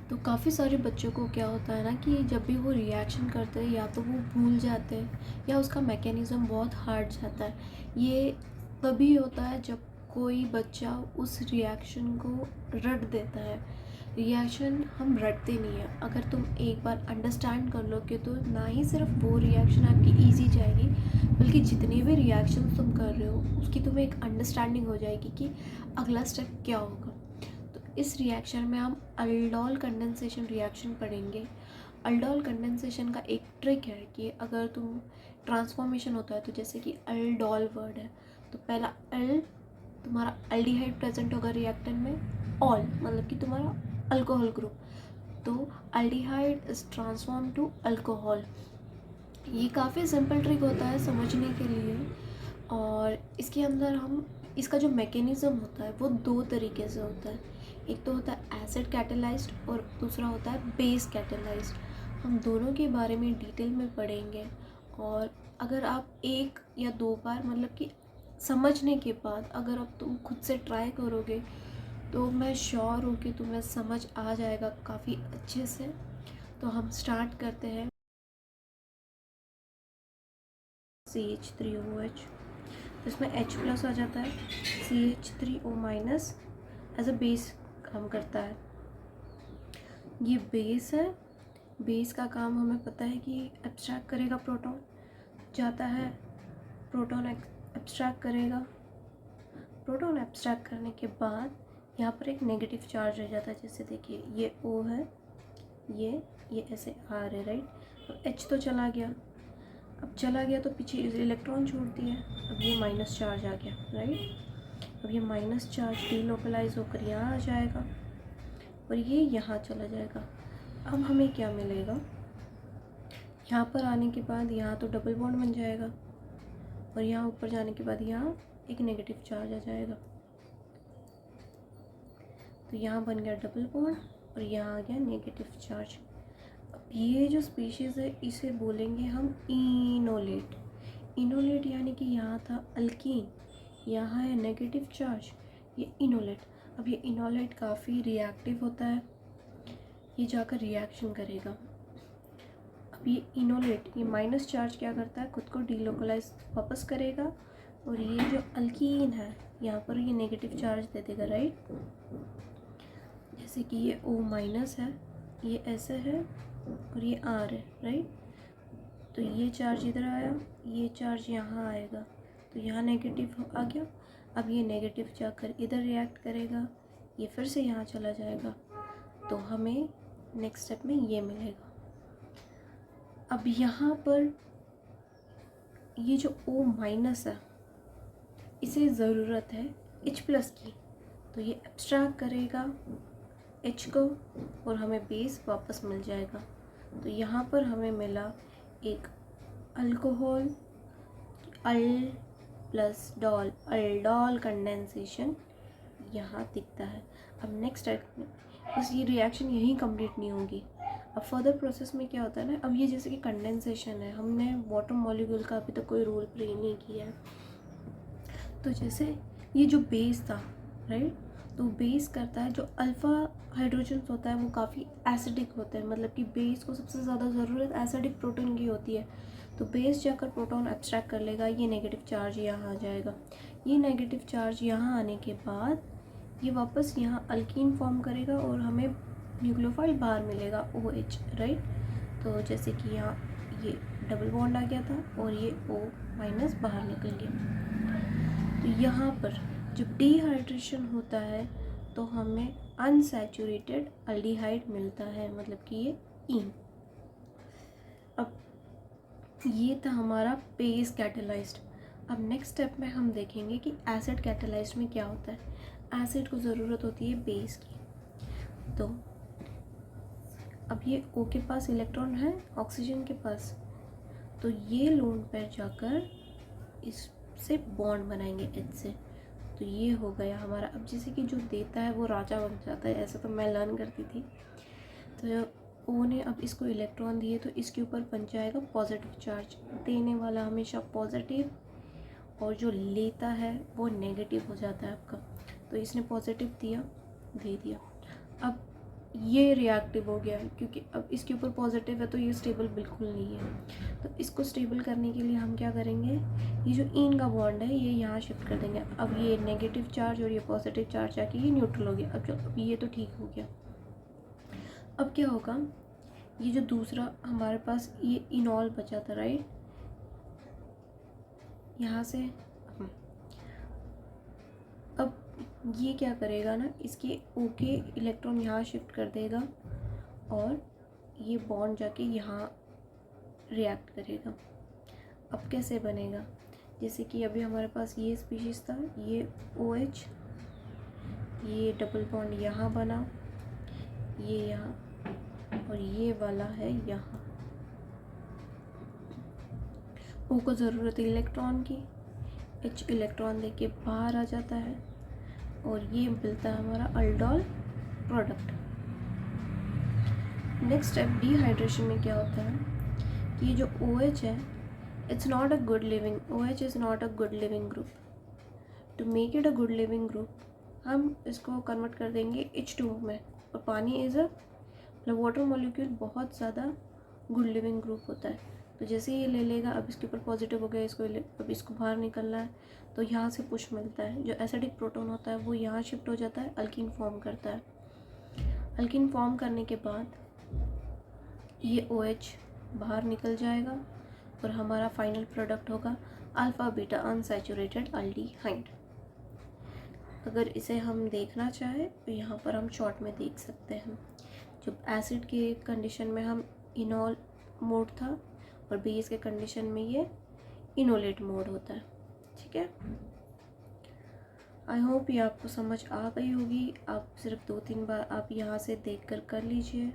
तो काफ़ी सारे बच्चों को क्या होता है ना कि जब भी वो रिएक्शन करते हैं या तो वो भूल जाते हैं या उसका मैकेनिज़्म बहुत हार्ड जाता है। ये तभी होता है जब कोई बच्चा उस रिएक्शन को रट देता है। रिएक्शन हम रटते नहीं हैं। अगर तुम एक बार अंडरस्टैंड कर लोगे तो ना ही सिर्फ वो रिएक्शन आपकी ईज़ी जाएगी, बल्कि जितने भी रिएक्शन तुम कर रहे हो उसकी तुम्हें एक अंडरस्टैंडिंग हो जाएगी कि अगला स्टेप क्या होगा। तो इस रिएक्शन में हम अल्डोल कंडेंसेशन रिएक्शन पढ़ेंगे। अल्डोल कंडेंसेशन का एक ट्रिक है कि अगर तुम ट्रांसफॉर्मेशन होता है तो जैसे कि अल्डोल वर्ड है तो पहला अल तुम्हारा अल्डिहाइड प्रेजेंट होगा रिएक्टेंट में, ऑल मतलब कि तुम्हारा अल्कोहल ग्रुप, तो aldehyde is transform to alcohol. ये काफ़ी सिंपल ट्रिक होता है समझने के लिए। और इसके अंदर हम इसका जो मैकेनिज़्म होता है वो दो तरीके से होता है। एक तो होता है एसिड कैटेलाइज्ड और दूसरा होता है बेस कैटेलाइज्ड। हम दोनों के बारे में डिटेल में पढ़ेंगे। और अगर आप एक या दो बार मतलब कि समझने के बाद अगर अब तुम खुद से ट्राई करोगे तो मैं श्योर हूँ कि तुम्हें समझ आ जाएगा काफ़ी अच्छे से। तो हम स्टार्ट करते हैं। CH3OH, तो इसमें H प्लस आ जाता है, CH3O minus as a base काम करता है। ये बेस है। बेस का काम हमें पता है कि एब्स्ट्रैक्ट करेगा प्रोटॉन, जाता है प्रोटॉन एब्स्ट्रैक्ट करेगा। प्रोटॉन एब्स्ट्रैक्ट करने के बाद यहाँ पर एक नेगेटिव चार्ज रह जाता है। जैसे देखिए ये O है, ये ऐसे R है, राइट। अब H तो चला गया, अब चला गया तो पीछे इलेक्ट्रॉन छोड़ती है। अब ये माइनस चार्ज आ गया, राइट। अब ये माइनस चार्ज डीलोकलाइज होकर यहाँ आ जाएगा और ये यहाँ चला जाएगा। अब हमें क्या मिलेगा, यहाँ पर आने के बाद यहाँ तो डबल बॉन्ड बन जाएगा और यहाँ ऊपर जाने के बाद यहाँ एक नेगेटिव चार्ज आ जाएगा। तो यहाँ बन गया डबल बॉन्ड और यहाँ आ गया नेगेटिव चार्ज। अब ये जो स्पीशीज़ है इसे बोलेंगे हम इनोलेट। इनोलेट यानी कि यहाँ था अल्कीन, यहाँ है नेगेटिव चार्ज, ये इनोलेट। अब ये इनोलेट काफ़ी रिएक्टिव होता है, ये जाकर रिएक्शन करेगा। अब ये इनोलेट, ये माइनस चार्ज क्या करता है, खुद को डीलोकलाइज वापस करेगा और ये जो अल्कीन है यहाँ पर ये नेगेटिव चार्ज दे देगा, राइट। जैसे कि ये O माइनस है, ये ऐसे है और ये R है, राइट। तो ये चार्ज इधर आया, ये चार्ज यहाँ आएगा तो यहाँ नेगेटिव आ गया। अब ये नेगेटिव जाकर इधर रिएक्ट करेगा, ये फिर से यहाँ चला जाएगा तो हमें नेक्स्ट स्टेप में ये मिलेगा। अब यहाँ पर ये जो O माइनस है इसे ज़रूरत है H प्लस की, तो ये एब्स्ट्रैक्ट करेगा H को और हमें बेस वापस मिल जाएगा। तो यहाँ पर हमें मिला एक अल्कोहल, अल प्लस डॉल, अल्डोल कंडेंसेशन यहाँ दिखता है। अब नेक्स्ट स्टेप में बस ये रिएक्शन यहीं कंप्लीट नहीं होगी। अब फर्दर प्रोसेस में क्या होता है ना, अब ये जैसे कि कंडेंसेशन है, हमने वाटर मॉलिक्यूल का अभी तक कोई रोल प्ले नहीं किया है। तो जैसे ये जो बेस था, राइट, तो बेस करता है जो अल्फ़ा हाइड्रोजन्स होता है वो काफ़ी एसिडिक होता है, मतलब कि बेस को सबसे ज़्यादा ज़रूरत एसिडिक प्रोटोन की होती है। तो बेस जाकर प्रोटॉन एब्स्ट्रैक्ट कर लेगा, ये नेगेटिव चार्ज यहाँ आ जाएगा। ये नेगेटिव चार्ज यहाँ आने के बाद ये वापस यहाँ अल्कीन फॉर्म करेगा और हमें न्यूक्लियोफाइल बाहर मिलेगा OH, राइट। तो जैसे कि यहाँ ये डबल बॉन्ड आ गया था और ये O माइनस बाहर निकल गया। तो यहाँ पर जब डिहाइड्रेशन होता है तो हमें अनसैचुरेटेड अल्डिहाइड मिलता है, मतलब कि ये ईन। अब ये था हमारा बेस कैटेलाइज्ड। अब नेक्स्ट स्टेप में हम देखेंगे कि एसिड कैटेलाइज्ड में क्या होता है। एसिड को ज़रूरत होती है बेस की। तो अब ये O के पास इलेक्ट्रॉन है ऑक्सीजन के पास, तो ये लोन पैर जाकर इससे बॉन्ड बनाएंगे H से, तो ये हो गया हमारा। अब जैसे कि जो देता है वो राजा बन जाता है, ऐसा तो मैं लर्न करती थी। तो O ने अब इसको इलेक्ट्रॉन दिए तो इसके ऊपर बन जाएगा पॉजिटिव चार्ज। देने वाला हमेशा पॉजिटिव और जो लेता है वो नेगेटिव हो जाता है आपका। तो इसने पॉजिटिव दिया, दे दिया। अब ये रिएक्टिव हो गया है, क्योंकि अब इसके ऊपर पॉजिटिव है तो ये स्टेबल बिल्कुल नहीं है। तो इसको स्टेबल करने के लिए हम क्या करेंगे, ये जो इन का बॉन्ड है ये यहाँ शिफ्ट कर देंगे। अब ये नेगेटिव चार्ज और ये पॉजिटिव चार्ज जाके ये न्यूट्रल हो गया। अब ये तो ठीक हो गया। अब क्या होगा, ये जो दूसरा हमारे पास ये इनॉल बचा था, राइट, यहाँ से अब ये क्या करेगा ना, इसके ओके इलेक्ट्रॉन यहाँ शिफ्ट कर देगा और ये बॉन्ड जाके यहाँ रिएक्ट करेगा। अब कैसे बनेगा, जैसे कि अभी हमारे पास ये स्पीशीज़ था, ये OH, ये डबल बॉन्ड यहाँ बना, ये यहाँ, और ये वाला है यहाँ। O को ज़रूरत है इलेक्ट्रॉन की, H इलेक्ट्रॉन देके बाहर आ जाता है और ये मिलता है हमारा aldol product. Next step dehydration में क्या होता है कि ये जो OH है, it's not a good leaving, OH is not a good leaving group. To make it a good leaving group हम इसको कन्वर्ट कर देंगे H2 में, और पानी इज़ मतलब वाटर मॉलिक्यूल बहुत ज़्यादा गुड लिविंग ग्रुप होता है। तो जैसे ये ले लेगा, अब इसके ऊपर पॉजिटिव हो गया, अब इसको बाहर निकलना है तो यहाँ से पुश मिलता है, जो एसिडिक प्रोटॉन होता है वो यहाँ शिफ्ट हो जाता है, अल्कीन फॉर्म करता है। अल्कीन फॉर्म करने के बाद ये OH बाहर निकल जाएगा और हमारा फाइनल प्रोडक्ट होगा अल्फ़ा बीटा अनसैचुरेटेड अल्डिहाइड। अगर इसे हम देखना चाहें तो यहाँ पर हम शॉर्ट में देख सकते हैं। जब एसिड के कंडीशन में हम इनॉल मोड था और बेस के कंडीशन में ये इनोलेट मोड होता है। ठीक है, आई होप ये आपको समझ आ गई होगी। आप सिर्फ 2-3 बार आप यहाँ से देख कर लीजिए।